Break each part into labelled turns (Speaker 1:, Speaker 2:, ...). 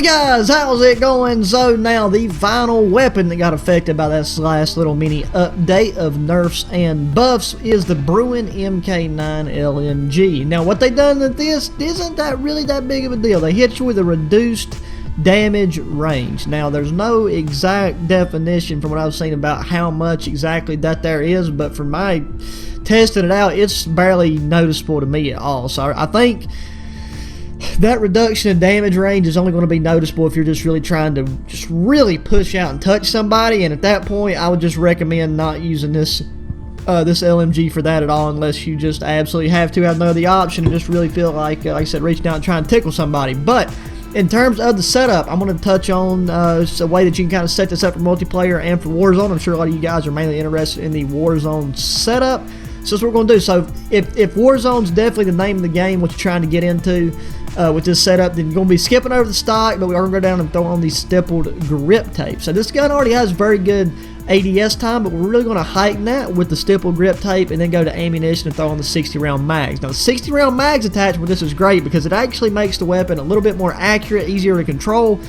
Speaker 1: Hey guys, how's it going? So now the final weapon that got affected by this last little mini update of nerfs and buffs is the Bruen MK9 LMG. Now what they done with this isn't that really that big of a deal. They hit you with a reduced damage range. Now there's no exact definition from what I've seen about how much exactly that there is, but from my testing it out, it's barely noticeable to me at all. So I think that reduction in damage range is only going to be noticeable if you're just really trying to just really push out and touch somebody, and at that point I would just recommend not using this LMG for that at all, unless you just absolutely have to have no other option and just really feel like I said, reaching out and trying to tickle somebody. But in terms of the setup, I'm going to touch on a way that you can kind of set this up for multiplayer and for Warzone. I'm sure a lot of you guys are mainly interested in the Warzone setup, so that's what we're going to do. So if Warzone's definitely the name of the game, what you're trying to get into with this setup, then you're going to be skipping over the stock, but we are going to go down and throw on these stippled grip tape. So this gun already has very good ADS time, but we're really going to heighten that with the stippled grip tape and then go to ammunition and throw on the 60 round mags. Now the 60 round mags attachment, this is great because it actually makes the weapon a little bit more accurate, easier to control.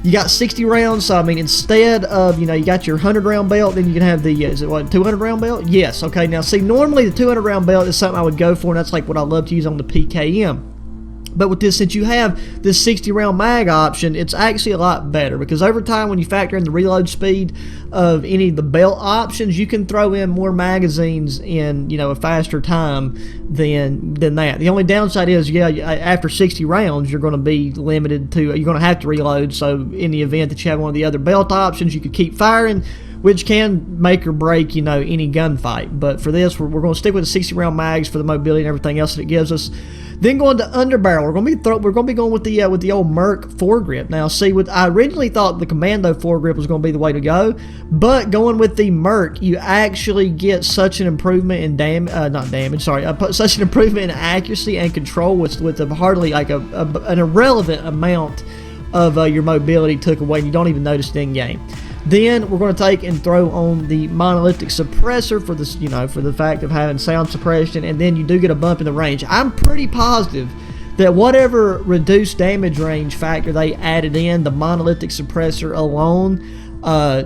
Speaker 1: You got 60 rounds, so I mean, instead of, you got your 100 round belt, then you can have the, is it what, 200 round belt? Yes, okay, now see, normally the 200 round belt is something I would go for, and that's like what I love to use on the PKM. But with this, since you have this 60 round mag option, it's actually a lot better, because over time when you factor in the reload speed of any of the belt options, you can throw in more magazines in a faster time than that. The only downside is, yeah, after 60 rounds you're going to be limited to, you're going to have to reload, so in the event that you have one of the other belt options, you could keep firing, which can make or break any gunfight. But for this, we're going to stick with the 60 round mags for the mobility and everything else that it gives us. Then going to underbarrel, we're going to be going with the old Merc foregrip. Now, see, I originally thought the Commando foregrip was going to be the way to go, but going with the Merc, you actually get such an improvement in such an improvement in accuracy and control with hardly like an irrelevant amount of your mobility took away, and you don't even notice it in game. Then we're going to take and throw on the monolithic suppressor for this, for the fact of having sound suppression, and then you do get a bump in the range. I'm pretty positive that whatever reduced damage range factor they added in, the monolithic suppressor alone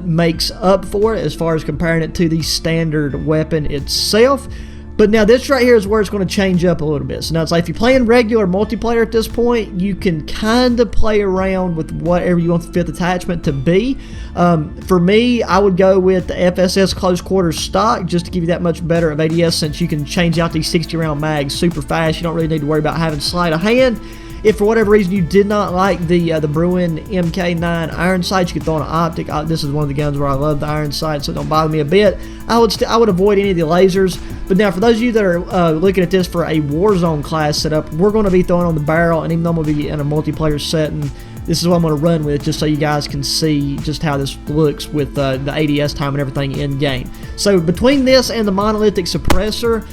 Speaker 1: makes up for it as far as comparing it to the standard weapon itself. But now this right here is where it's going to change up a little bit. So now it's like if you're playing regular multiplayer at this point, you can kind of play around with whatever you want the fifth attachment to be. For me, I would go with the FSS close quarters stock just to give you that much better of ADS, since you can change out these 60 round mags super fast. You don't really need to worry about having sleight of hand. If for whatever reason you did not like the Bruen MK9 iron sights, you could throw on an optic. This is one of the guns where I love the iron sights, so it don't bother me a bit. I would avoid any of the lasers. But now for those of you that are looking at this for a Warzone class setup, we're going to be throwing on the barrel, and even though I'm going to be in a multiplayer setting, this is what I'm going to run with, just so you guys can see just how this looks with the ADS time and everything in game. So between this and the monolithic suppressor,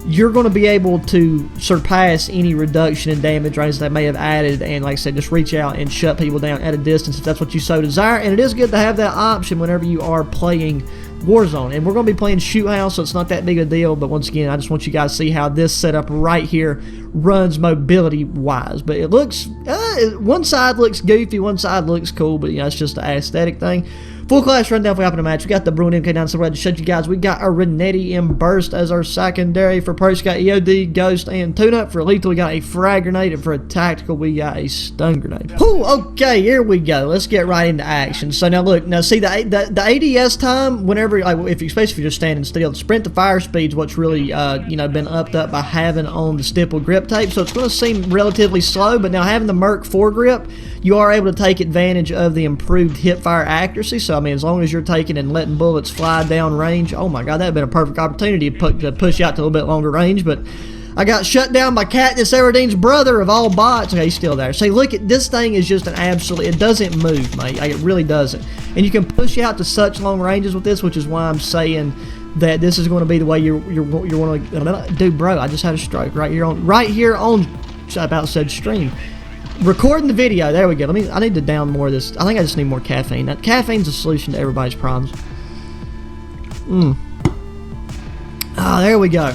Speaker 1: you're going to be able to surpass any reduction in damage range that may have added, and like I said, just reach out and shut people down at a distance if that's what you so desire. And it is good to have that option whenever you are playing Warzone. And we're going to be playing Shoot House, so it's not that big a deal, but once again, I just want you guys to see how this setup right here runs mobility wise. But it looks, one side looks goofy, one side looks cool, but it's just an aesthetic thing. Full class rundown if we happen to match. We got the Bruen MK9, so we're ready to show you guys. We got our Renetti M Burst as our secondary. For Perks, we got EOD, Ghost, and Tune-Up. For Lethal, we got a Frag Grenade, and for a Tactical, we got a Stun Grenade. Whew, okay, here we go. Let's get right into action. So now look, see the ADS time, whenever, especially if you're just standing still, the sprint to fire speed is what's really, been upped up by having on the stippled grip tape. So it's going to seem relatively slow, but now having the Merc foregrip, you are able to take advantage of the improved hip fire accuracy. So I mean, as long as you're taking and letting bullets fly down range, oh my god, that would have been a perfect opportunity to push out to a little bit longer range. But I got shut down by Katniss Everdeen's brother of all bots. Okay, he's still there. See, look at this thing is just an absolute, it doesn't move, mate. It really doesn't. And you can push out to such long ranges with this, which is why I'm saying that this is going to be the way you're going to, dude, bro, I just had a stroke right here on about said stream. Recording the video, there we go. I need to down more of this. I think I just need more caffeine. That caffeine's a solution to everybody's problems. There we go.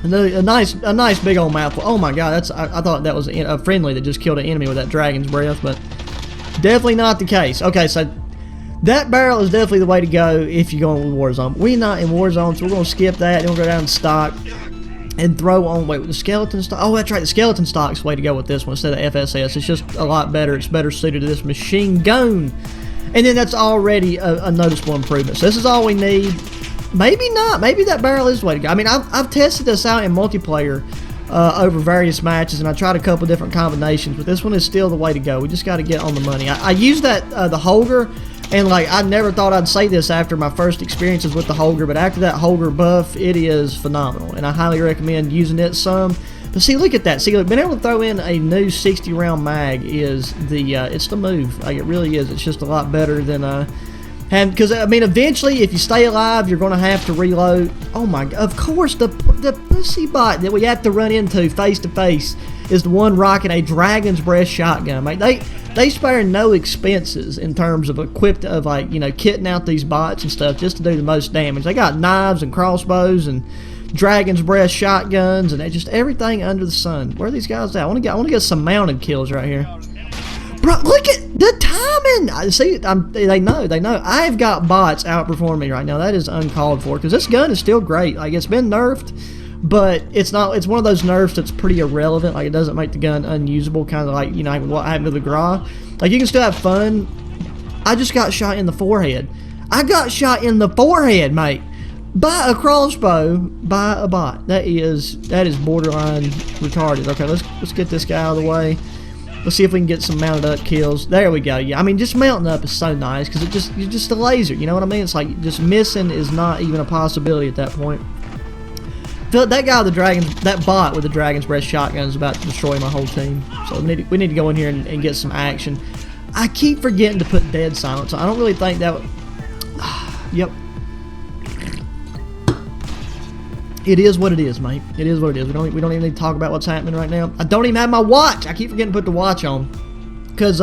Speaker 1: A nice big old mouthful. Oh my god, I thought that was a friendly that just killed an enemy with that dragon's breath, but Definitely not the case. Okay, so that barrel is definitely the way to go if you're going with Warzone. We're not in Warzone, so we're going to skip that. Then we'll go down to stock and throw on, wait, with the skeleton stock. Oh, that's right, the skeleton stock's the way to go with this one instead of FSS. It's just a lot better. It's better suited to this machine gun. And then that's already a noticeable improvement. So this is all we need. Maybe not. Maybe that barrel is the way to go. I mean, I've tested this out in multiplayer over various matches, and I tried a couple different combinations, but this one is still the way to go. We just got to get on the money. I used that the Holger, and like I never thought I'd say this after my first experiences with the Holger, but after that Holger buff, it is phenomenal, and I highly recommend using it some. But see, look at that. See, look, being able to throw in a new 60 round mag is it's the move. Like, it really is. It's just a lot better than and because I mean, eventually, if you stay alive, you're going to have to reload. Oh my God! Of course, the pussy bot that we have to run into face to face is the one rocking a Dragon's Breath shotgun. Mate, they spare no expenses in terms of like, you know, kitting out these bots and stuff just to do the most damage. They got knives and crossbows and Dragon's Breath shotguns and just everything under the sun. Where are these guys at? I want to get some mounted kills right here. Bro, look at the timing. See, they know. I've got bots outperforming me right now. That is uncalled for, because this gun is still great. Like, it's been nerfed, but it's not. It's one of those nerfs that's pretty irrelevant. Like, it doesn't make the gun unusable. Kind of like, you know, like what happened to the Gra. Like, you can still have fun. I just got shot in the forehead. I got shot in the forehead, mate, by a crossbow, by a bot. That is borderline retarded. Okay, let's get this guy out of the way. Let's see if we can get some mounted up kills. There we go. Yeah, I mean, just mounting up is so nice because you're just a laser. You know what I mean? It's like just missing is not even a possibility at that point. That guy with that bot with the Dragon's Breath shotgun is about to destroy my whole team. So we need to go in here and get some action. I keep forgetting to put dead silence. I don't really think that would... Yep. It is what it is, mate. It is what it is. We don't even need to talk about what's happening right now. I don't even have my watch. I keep forgetting to put the watch on. Because,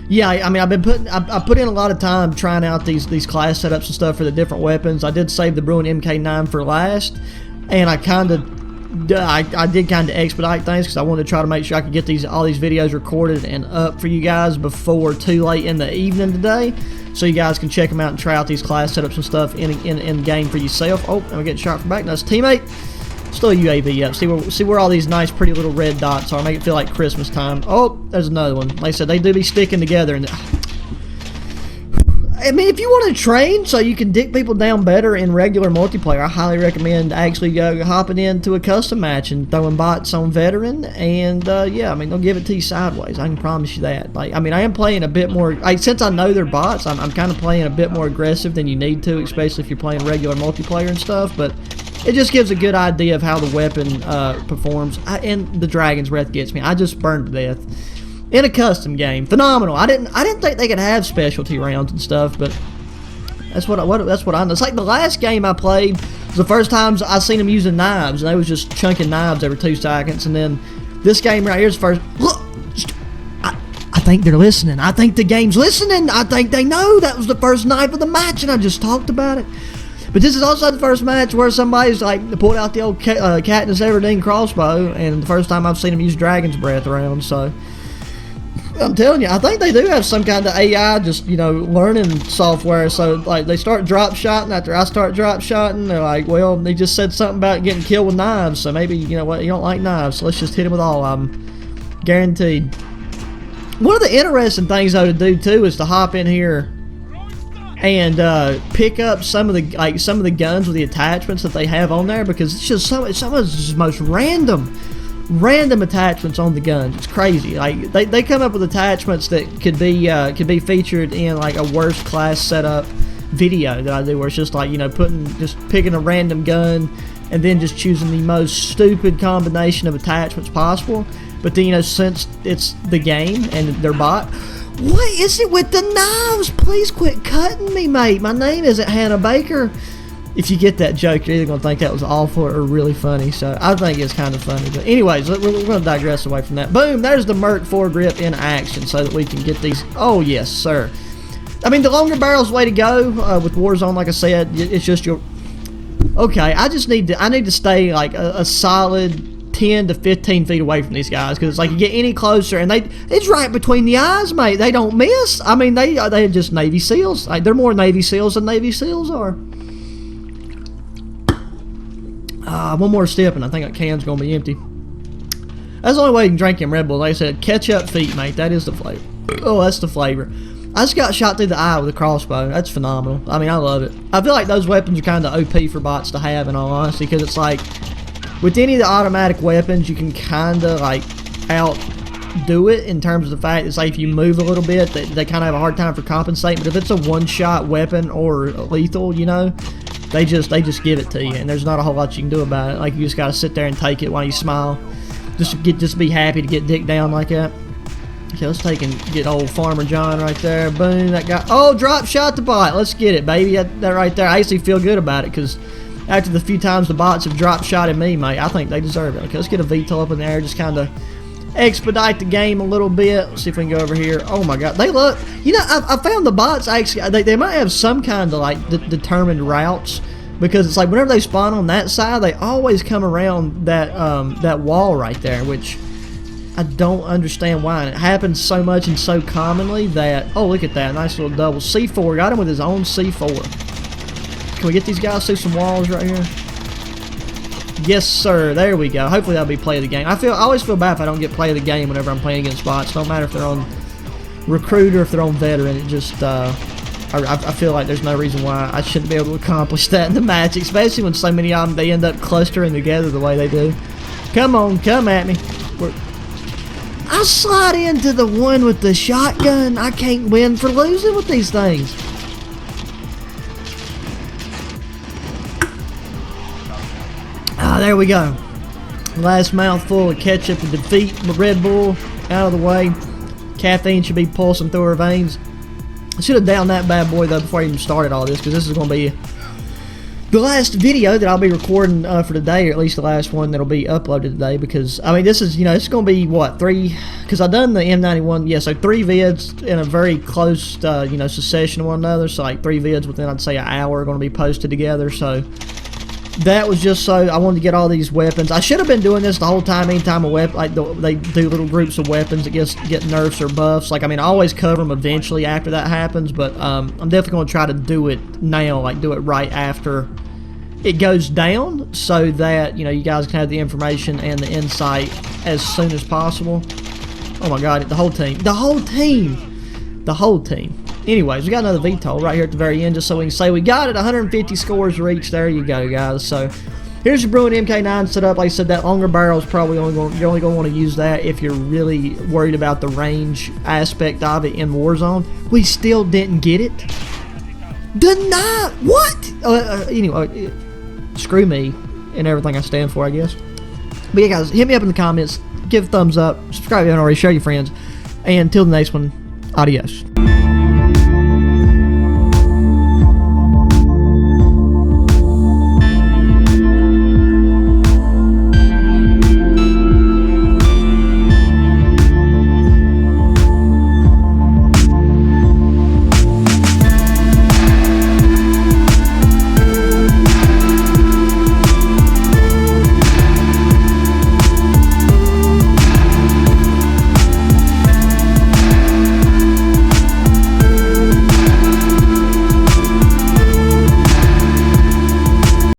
Speaker 1: yeah, I mean, I put in a lot of time trying out these class setups and stuff for the different weapons. I did save the Bruen MK9 for last. And I did kind of expedite things because I wanted to try to make sure I could get all these videos recorded and up for you guys before too late in the evening today, so you guys can check them out and try out these class setups and stuff in the game for yourself. Oh, and we're getting shot from back. Nice teammate. Still a UAV up. See where all these nice, pretty little red dots are. Make it feel like Christmas time. Oh, there's another one. Like I said, they do be sticking together. And I mean, if you want to train so you can dick people down better in regular multiplayer, I highly recommend actually hopping into a custom match and throwing bots on veteran. And yeah, I mean, they'll give it to you sideways. I can promise you that. Like, I mean, I am playing a bit more. Since I know they're bots, I'm kind of playing a bit more aggressive than you need to, especially if you're playing regular multiplayer and stuff. But it just gives a good idea of how the weapon performs. And the Dragon's Breath gets me. I just burned to death in a custom game. Phenomenal. I didn't think they could have specialty rounds and stuff, but that's what I know. It's like the last game I played was the first time I seen them using knives, and they was just chunking knives every 2 seconds. And then this game right here is the first. Look, I think they're listening. I think the game's listening. I think they know that was the first knife of the match, and I just talked about it. But this is also the first match where somebody's like pulled out the old Katniss Everdeen crossbow, and the first time I've seen them use Dragon's Breath around. So I'm telling you, I think they do have some kind of AI, just, you know, learning software. So, like, they start drop shotting after I start drop shotting. They're like, well, they just said something about getting killed with knives. So maybe, you know what, you don't like knives. So let's just hit them with all of them. Guaranteed. One of the interesting things, though, to do, too, is to hop in here and pick up some of the guns with the attachments that they have on there, because it's just some of the most random attachments on the guns. It's crazy. Like, they come up with attachments that could be featured in like a worst class setup video that I do, where it's just like, you know, just picking a random gun and then just choosing the most stupid combination of attachments possible. But then, you know, since it's the game and they're bot, what is it with the knives? Please quit cutting me, mate. My name isn't Hannah Baker. If you get that joke, you're either going to think that was awful or really funny. So I think it's kind of funny. But anyways, we're going to digress away from that. Boom, there's the Merc foregrip in action so that we can get these. Oh, yes, sir. I mean, the longer barrel's the way to go with Warzone, like I said. It's just your... Okay, I need to stay like a solid 10 to 15 feet away from these guys, because it's like you get any closer and it's right between the eyes, mate. They don't miss. I mean, they're just Navy SEALs. Like, they're more Navy SEALs than Navy SEALs are. One more step and I think that can's gonna be empty. That's the only way you can drink him Red Bull. Like I said, ketchup feet, mate. That is the flavor. Oh, that's the flavor. I just got shot through the eye with a crossbow. That's phenomenal. I mean, I love it. I feel like those weapons are kind of OP for bots to have, in all honesty, because it's like, with any of the automatic weapons, you can kind of like outdo it in terms of the fact it's like if you move a little bit, they kind of have a hard time for compensating. But if it's a one-shot weapon or lethal, you know, they just give it to you, and there's not a whole lot you can do about it. Like, you just got to sit there and take it while you smile. Just be happy to get dicked down like that. Okay, let's take and get old Farmer John right there. Boom, that guy. Oh, drop shot the bot. Let's get it, baby. That right there. I actually feel good about it, because after the few times the bots have drop shotted me, mate, I think they deserve it. Okay, let's get a VTOL up in there. Just kind of expedite the game a little bit. Let's see if we can go over here. Oh my God, they look. You know, I found the bots actually. They might have some kind of like determined routes, because it's like whenever they spawn on that side, they always come around that wall right there, which I don't understand why. And it happens so much and so commonly that, oh, look at that. Nice little double. C4. Got him with his own C4. Can we get these guys through some walls right here? Yes, sir. There we go. Hopefully that'll be play of the game. I always feel bad if I don't get play of the game whenever I'm playing against bots. No matter if they're on recruit or if they're on veteran. It just, I feel like there's no reason why I shouldn't be able to accomplish that in the match, especially when so many of them, they end up clustering together the way they do. Come on, come at me. I slide into the one with the shotgun. I can't win for losing with these things. Ah, there we go. Last mouthful of ketchup to defeat the Red Bull. Out of the way. Caffeine should be pulsing through her veins. I should have downed that bad boy though before I even started all this, because this is going to be the last video that I'll be recording for today, or at least the last one that'll be uploaded today, because, I mean, this is, you know, it's going to be, what, 3, because I've done the M91, yeah, so 3 vids in a very close, you know, succession of one another, so like 3 vids within, I'd say, an hour are going to be posted together, so that was just so I wanted to get all these weapons. I should have been doing this the whole time. Anytime a weapon, like they do little groups of weapons that get nerfs or buffs. Like, I mean, I always cover them eventually after that happens, but I'm definitely going to try to do it now, like do it right after it goes down, so that, you know, you guys can have the information and the insight as soon as possible. Oh my God, the whole team. Anyways, we got another VTOL right here at the very end, just so we can say we got it. 150 scores reached. There you go, guys. So here's your Bruen MK9 set up. Like I said, that longer barrel is probably you're only going to want to use that if you're really worried about the range aspect of it in Warzone. We still didn't get it. Denied. What? Anyway, screw me and everything I stand for, I guess. But yeah, guys, hit me up in the comments. Give a thumbs up. Subscribe if you haven't already. Share your friends. And until the next one, adios.